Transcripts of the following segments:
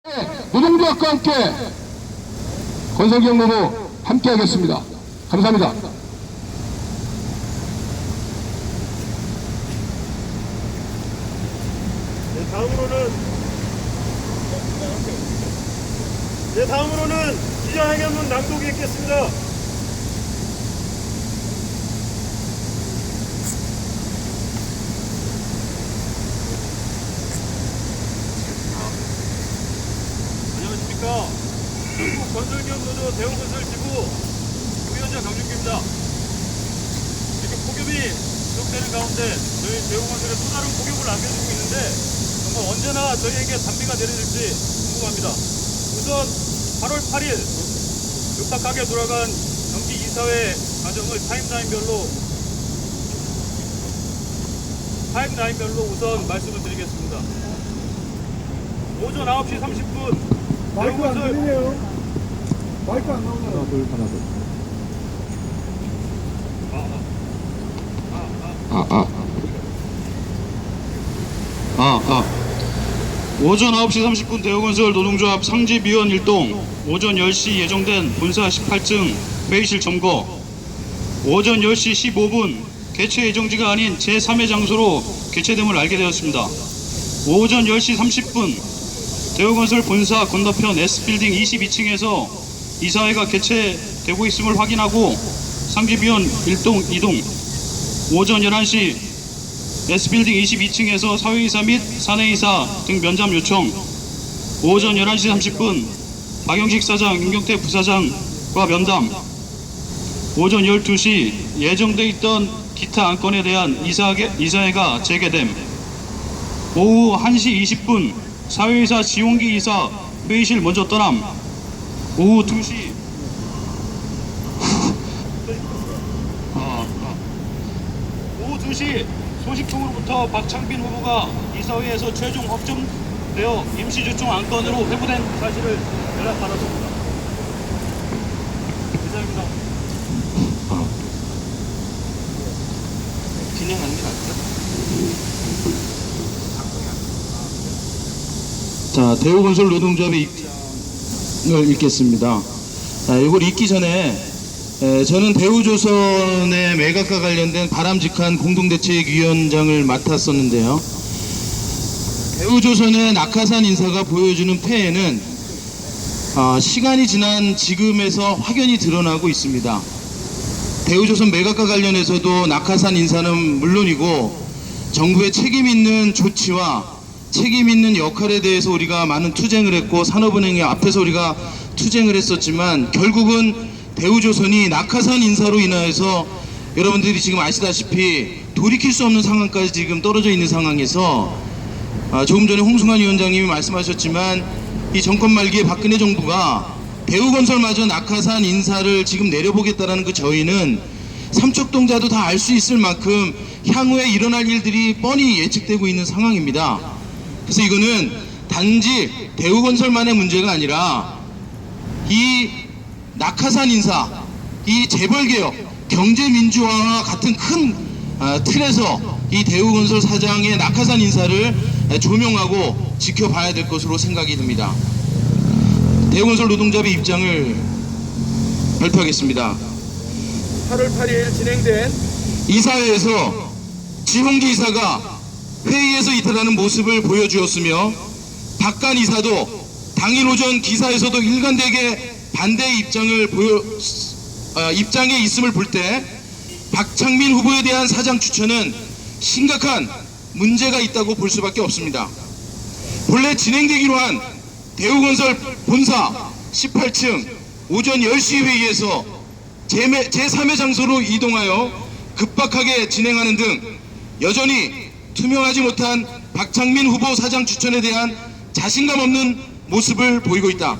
노동조합과 함께 건설경로로 함께 하겠습니다. 감사합니다. 다음으로는 기자회견문 낭독이 있겠습니다. 안녕하십니까. 전국 건설기업노조 대우건설지부 부위원장 강준기입니다. 이렇게 폭염이 지속되는 가운데 저희 대우건설에 또 다른 폭염을 안겨주고 있는데 정말 언제나 저희에게 단비가 내려질지 궁금합니다. 우선 8월 8일 급박하게 돌아간 정기 이사회 과정을 타임라인별로 우선 말씀을 드리겠습니다. 오전 9시 30분 마이크 안 들리네요. 마이크 안 나오네요. 오전 9시 30분 대우건설 노동조합 상집위원 일동, 오전 10시 예정된 본사 18층 회의실 점거, 오전 10시 15분 개최 예정지가 아닌 제3의 장소로 개최됨을 알게 되었습니다. 오전 10시 30분 대우건설 본사 건너편 S빌딩 22층에서 이사회가 개최되고 있음을 확인하고 상집위원 일동 이동, 오전 11시 S빌딩 22층에서 사회이사 및 사내이사 등 면담 요청, 오전 11시 30분 박영식 사장, 윤경태 부사장과 면담, 오전 12시 예정돼 있던 기타 안건에 대한 이사회가 재개됨, 오후 1시 20분 사회이사 지용기 이사 회의실 먼저 떠남, 오후 2시 오후 2시 소식통으로부터 박창빈 후보가 이사회에서 최종 확정되어 임시조정 안건으로 회부된 사실을 연락받았습니다. 이상입니다. 진행하는 게 낫죠? 자, 대우건설 노동조합의 입장을 읽겠습니다. 이걸 읽기 전에 저는 대우조선의 매각과 관련된 바람직한 공동대책위원장을 맡았었는데요. 대우조선의 낙하산 인사가 보여주는 폐해는 시간이 지난 지금에서 확연히 드러나고 있습니다. 대우조선 매각과 관련해서도 낙하산 인사는 물론이고 정부의 책임 있는 조치와 책임 있는 역할에 대해서 우리가 많은 투쟁을 했고 산업은행의 앞에서 우리가 투쟁을 했었지만 결국은 대우조선이 낙하산 인사로 인하여서 여러분들이 지금 아시다시피 돌이킬 수 없는 상황까지 지금 떨어져 있는 상황에서 조금 전에 홍승환 위원장님이 말씀하셨지만 이 정권 말기에 박근혜 정부가 대우건설마저 낙하산 인사를 지금 내려보겠다라는 그 저희는 삼척동자도 다 알 수 있을 만큼 향후에 일어날 일들이 뻔히 예측되고 있는 상황입니다. 그래서 이거는 단지 대우건설만의 문제가 아니라 이 낙하산 인사, 이 재벌개혁, 경제민주화와 같은 큰 틀에서 이 대우건설 사장의 낙하산 인사를 조명하고 지켜봐야 될 것으로 생각이 듭니다. 대우건설 노동조합의 입장을 발표하겠습니다. 8월 8일 진행된 이사회에서 지홍기 이사가 회의에서 이탈하는 모습을 보여주었으며 박간 이사도 당일 오전 기사에서도 일관되게 반대의 입장에 있음을 볼 때 박창민 후보에 대한 사장 추천은 심각한 문제가 있다고 볼 수밖에 없습니다. 본래 진행되기로 한 대우건설 본사 18층 오전 10시 회의에서 제3의 장소로 이동하여 급박하게 진행하는 등 여전히 투명하지 못한 박창민 후보 사장 추천에 대한 자신감 없는 모습을 보이고 있다.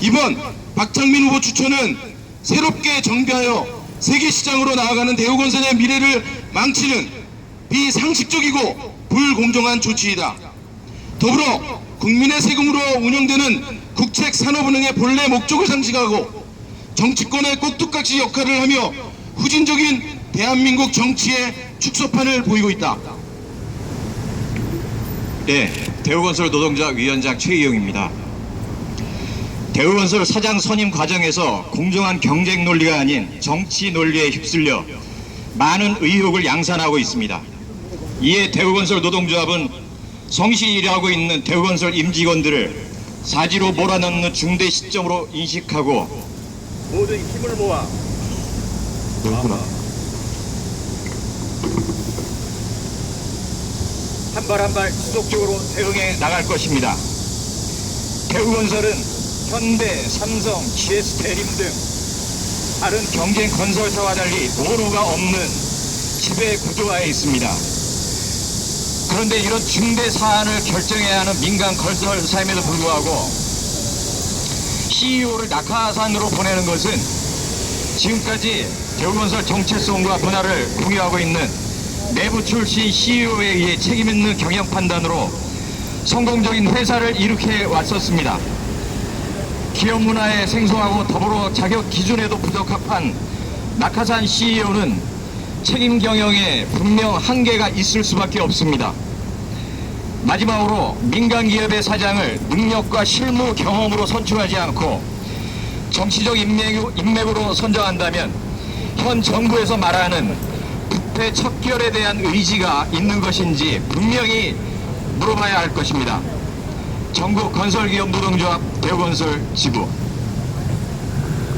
이번 박창민 후보 추천은 새롭게 정비하여 세계시장으로 나아가는 대우건설의 미래를 망치는 비상식적이고 불공정한 조치이다. 더불어 국민의 세금으로 운영되는 국책산업은행의 본래 목적을 상실하고 정치권의 꼭두각시 역할을 하며 후진적인 대한민국 정치의 축소판을 보이고 있다. 네. 대우건설 노동자 위원장 최희용입니다. 대우건설 사장 선임 과정에서 공정한 경쟁 논리가 아닌 정치 논리에 휩쓸려 많은 의혹을 양산하고 있습니다. 이에 대우건설 노동조합은 성실히 일하고 있는 대우건설 임직원들을 사지로 몰아넣는 중대 시점으로 인식하고 모든 힘을 모아 한 발 한 발 지속적으로 대응해 나갈 것입니다. 대우건설은 현대, 삼성, GS 대림 등 다른 경쟁 건설사와 달리 노후가 없는 지배 구조화에 있습니다. 그런데 이런 중대 사안을 결정해야 하는 민간 건설사임에도 불구하고 CEO를 낙하산으로 보내는 것은 지금까지 대우건설 정체성과 문화를 공유하고 있는 내부 출신 CEO에 의해 책임있는 경영 판단으로 성공적인 회사를 일으켜 왔었습니다. 기업 문화에 생소하고 더불어 자격 기준에도 부적합한 낙하산 CEO는 책임 경영에 분명 한계가 있을 수밖에 없습니다. 마지막으로 민간 기업의 사장을 능력과 실무 경험으로 선출하지 않고 정치적 인맥으로 선정한다면 현 정부에서 말하는 부패 척결에 대한 의지가 있는 것인지 분명히 물어봐야 할 것입니다. 전국 건설기업 노동조합 대우건설 지부